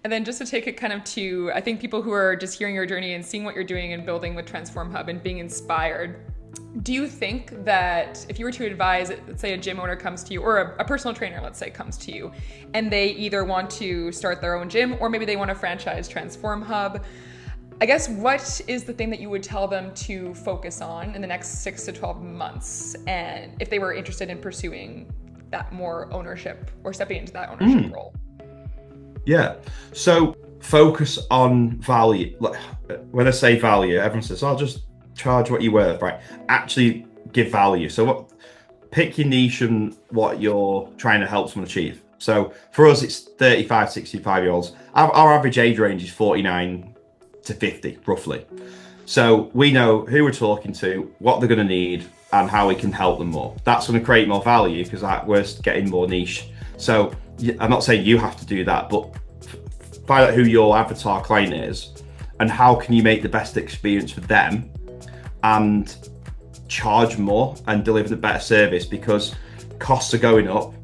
And then just to take it kind of to, I think people who are just hearing your journey and seeing what you're doing and building with Transform Hub and being inspired, do you think that if you were to advise, let's say a gym owner comes to you, or a personal trainer, let's say, comes to you, and they either want to start their own gym or maybe they want to franchise Transform Hub, I guess what is the thing that you would tell them to focus on in the next 6 to 12 months? And if they were interested in pursuing that more ownership or stepping into that ownership role? Yeah. So focus on value. When I say value, everyone says, "I'll just charge what you're worth," right? Actually give value. So pick your niche and what you're trying to help someone achieve. So for us, it's 35, 65-year-olds. Our average age range is 49 to 50, roughly. So we know who we're talking to, what they're going to need, and how we can help them more. That's going to create more value because we're getting more niche. So I'm not saying you have to do that, but find out who your avatar client is and how can you make the best experience for them and charge more and deliver the better service, because costs are going up,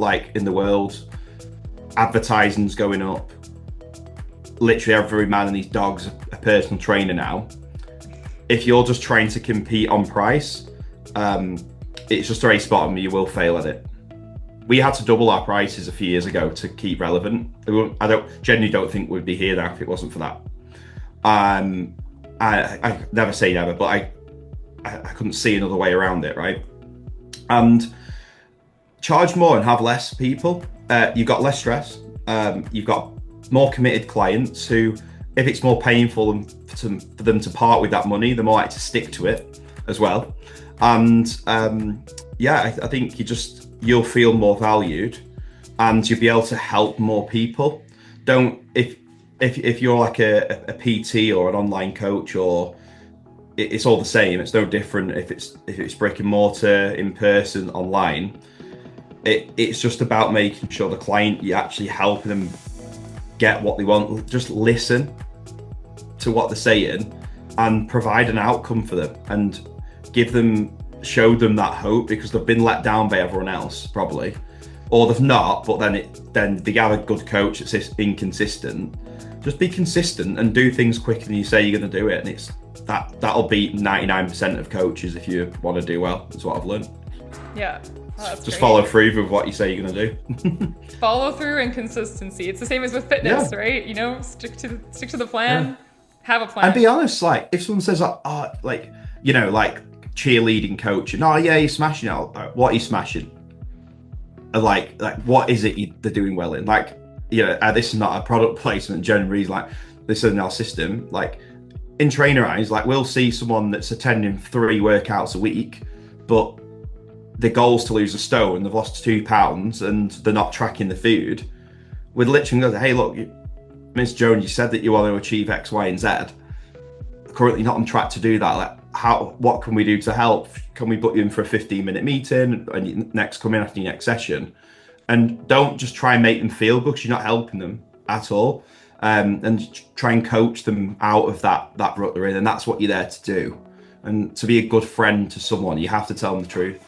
like in the world, advertising's going up. Literally every man and his dog's a personal trainer now. If you're just trying to compete on price, it's just a race bottom. You will fail at it. We had to double our prices a few years ago to keep relevant. I genuinely don't think we'd be here now if it wasn't for that. I never say never, but I couldn't see another way around it, right? And charge more and have less people. You've got less stress. You've got more committed clients who, if it's more painful for them to part with that money, they're more likely to stick to it as well. And I think you'll feel more valued and you'll be able to help more people. If you're like a PT or an online coach, or it's all the same, it's no different if it's brick and mortar, in person, online. It's just about making sure the client, you're actually helping them get what they want. Just listen to what they're saying and provide an outcome for them and show them that hope, because they've been let down by everyone else probably, or they've not, but then they have a good coach that's inconsistent. Just be consistent and do things quicker than you say you're going to do it, and it's that'll beat 99% of coaches if you want to do well. That's what I've learned. Yeah. Oh, just great. Follow through with what you say you're going to do. Follow through and consistency. It's the same as with fitness, right? You know, stick to the plan. Yeah. Have a plan. And be honest. Like if someone says, like cheerleading coach, and you're smashing it. What are you smashing? Like what is it they're doing well in? Like, this is not a product placement. Generally, like this is in our system. Like in trainer eyes, like we'll see someone that's attending 3 workouts a week, but the goal's to lose a stone, they've lost 2 pounds, and they're not tracking the food. We'd literally go, hey, look, Ms. Jones, you said that you want to achieve X, Y, and Z. Currently not on track to do that. Like, what can we do to help? Can we put you in for a 15-minute meeting and you come in after your next session? And don't just try and make them feel good, because you're not helping them at all. And try and coach them out of that rut they're in, and that's what you're there to do. And to be a good friend to someone, you have to tell them the truth.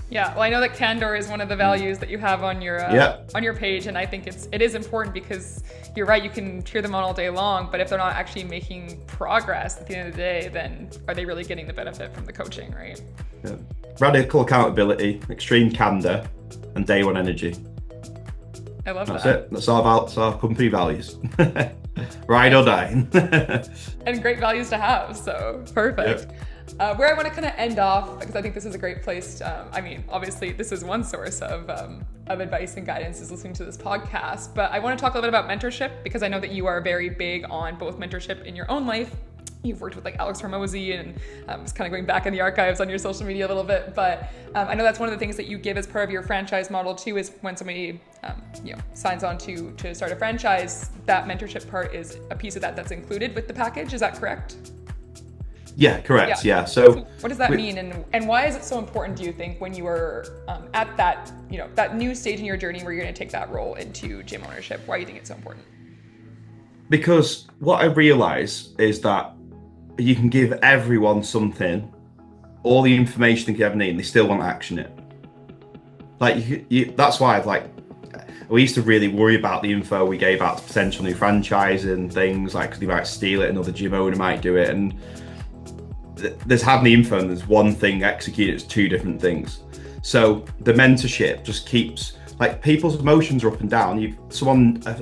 Yeah, well, I know that candor is one of the values that you have on your page, and I think it is important, because you're right, you can cheer them on all day long, but if they're not actually making progress at the end of the day, then are they really getting the benefit from the coaching, right? Yeah. Radical accountability, extreme candor, and day one energy. I love that. That's our company values. Ride or die. And great values to have, so perfect. Yep. Where I want to kind of end off, because I think this is a great place. Obviously, this is one source of advice and guidance, is listening to this podcast. But I want to talk a little bit about mentorship, because I know that you are very big on both mentorship in your own life. You've worked with like Alex Hormozy, and it's kind of going back in the archives on your social media a little bit. But I know that's one of the things that you give as part of your franchise model too, is when somebody signs on to start a franchise, that mentorship part is a piece of that's included with the package. Is that correct? Yeah, correct. Yeah. So what does that mean, and why is it so important, do you think, when you are at that that new stage in your journey where you're going to take that role into gym ownership? Why do you think it's so important? Because what I realize is that you can give everyone something, all the information they can ever need, and they still want to action it. Like that's why we used to really worry about the info we gave out to potential new franchise and things, like, because they might steal it, another gym owner might do it, and there's having the info and there's one thing executed, it's two different things. So the mentorship just keeps, like, people's emotions are up and down. You've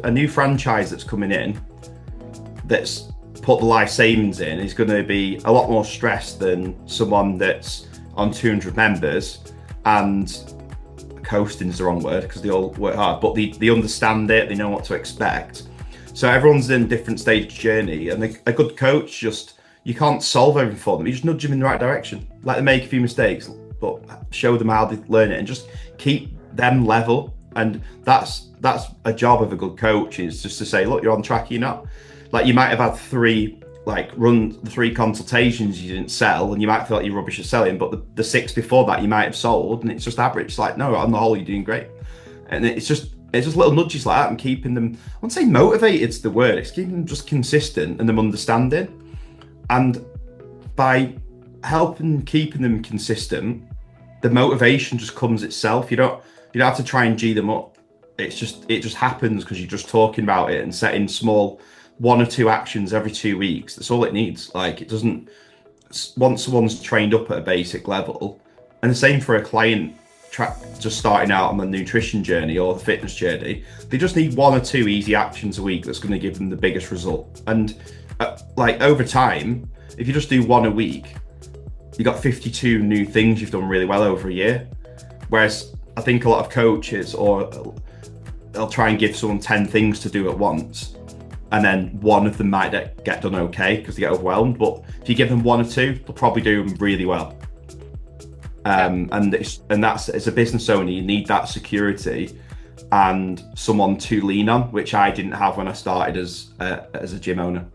a new franchise that's coming in, that's put the life savings in, is going to be a lot more stressed than someone that's on 200 members and coasting is the wrong word because they all work hard, but they understand it, they know what to expect. So everyone's in a different stage journey, and a good coach, you can't solve everything for them. You just nudge them in the right direction, let them make a few mistakes, but show them how they learn it and just keep them level. And that's a job of a good coach, is just to say, look, you're on track, you're not. Like, you might have had run 3 consultations you didn't sell, and you might feel like you're rubbish at selling, but the 6 before that you might have sold, and it's just average. It's like, no, on the whole, you're doing great. And it's just little nudges like that, and keeping them, I wouldn't say motivated's the word, it's keeping them just consistent and them understanding. And by keeping them consistent, the motivation just comes itself. You don't have to try and G them up. It just happens because you're just talking about it and setting small 1 or 2 actions every 2 weeks. That's all it needs. Like, it doesn't, once someone's trained up at a basic level, and the same for a client just starting out on the nutrition journey or the fitness journey, they just need 1 or 2 easy actions a week that's going to give them the biggest result. And over time, if you just do 1 a week, you got 52 new things you've done really well over a year. Whereas I think a lot of coaches, or they'll try and give someone 10 things to do at once, and then 1 of them might get done okay because they get overwhelmed. But if you give them 1 or 2, they'll probably do them really well. And that's, as a business owner, you need that security and someone to lean on, which I didn't have when I started as a gym owner.